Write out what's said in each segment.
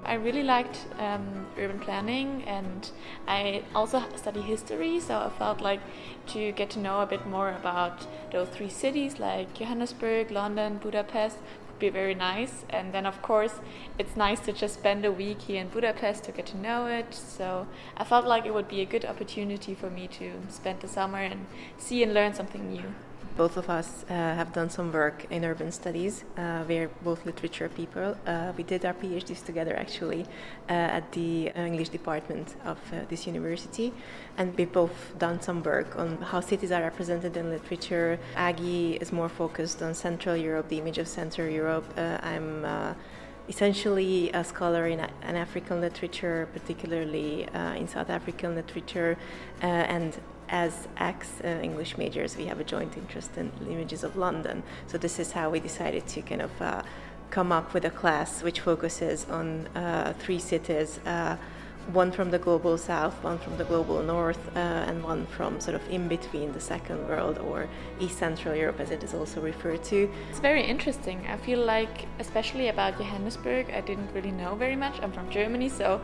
I really liked urban planning, and I also study history, so I felt like to get to know a bit more about those three cities like Johannesburg, London, Budapest would be very nice. And then of course it's nice to just spend a week here in Budapest to get to know it, so I felt like it would be a good opportunity for me to spend the summer and see and learn something new. Both of us have done some work in urban studies. We're both literature people. We did our PhDs together actually at the English department of this university, and we've both done some work on how cities are represented in literature. Aggie is more focused on Central Europe, the image of Central Europe. I'm essentially a scholar in African literature, particularly in South African literature, and as ex-English majors, we have a joint interest in images of London. So this is how we decided to kind of come up with a class which focuses on three cities, one from the global south, one from the global north, and one from sort of in between the Second World, or East Central Europe as it is also referred to. It's very interesting. I feel like, especially about Johannesburg, I didn't really know very much. I'm from Germany, so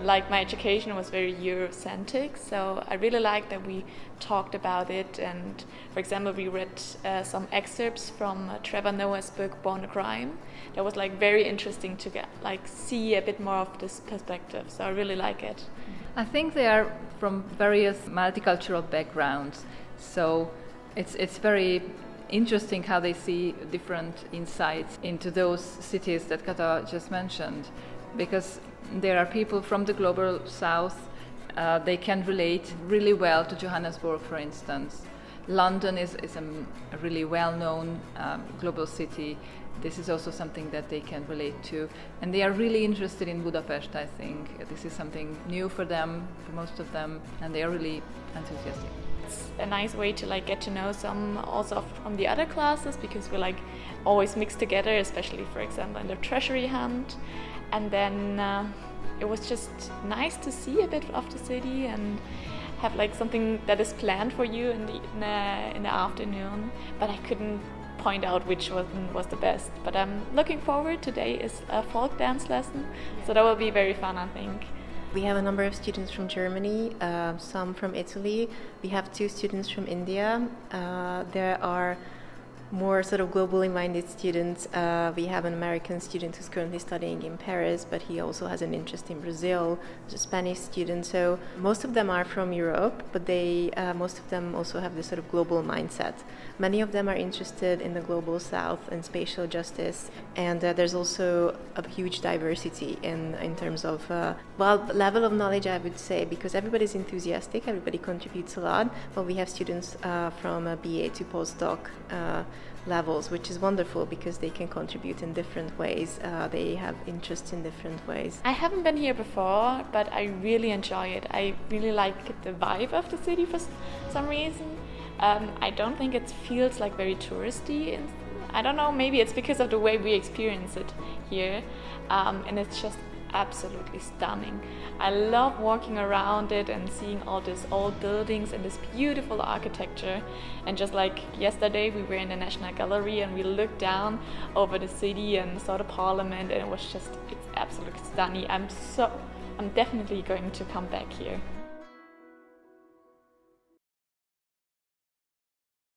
like my education was very Eurocentric, so I really liked that we talked about it. And for example, we read some excerpts from Trevor Noah's book Born a Crime. That was like very interesting to get see a bit more of this perspective, so I really like it. I think they are from various multicultural backgrounds, so it's very interesting how they see different insights into those cities that Kata just mentioned, because there are people from the global south, they can relate really well to Johannesburg, for instance. London is a really well-known global city. This is also something that they can relate to. And they are really interested in Budapest, I think. This is something new for them, for most of them, and they are really enthusiastic. It's a nice way to get to know some also from the other classes, because we're always mixed together, especially, for example, in the treasury hunt. And then it was just nice to see a bit of the city and have something that is planned for you in the afternoon. But I couldn't point out which one was the best. But I'm looking forward. Today is a folk dance lesson, so that will be very fun, I think. We have a number of students from Germany, some from Italy. We have 2 students from India. There are more sort of globally minded students. We have an American student who's currently studying in Paris, but he also has an interest in Brazil. There's a Spanish student. So most of them are from Europe, but most of them also have this sort of global mindset. Many of them are interested in the global south and spatial justice, and there's also a huge diversity in terms of level of knowledge, I would say, because everybody's enthusiastic, everybody contributes a lot, but we have students from a BA to postdoc levels, which is wonderful because they can contribute in different ways. They have interests in different ways. I haven't been here before, but I really enjoy it. I really like the vibe of the city for some reason. I don't think it feels very touristy. I don't know, maybe it's because of the way we experience it here. And it's just absolutely stunning. I love walking around it and seeing all these old buildings and this beautiful architecture. And just like yesterday, we were in the National Gallery and we looked down over the city and saw the parliament, and it's absolutely stunning. I'm definitely going to come back here.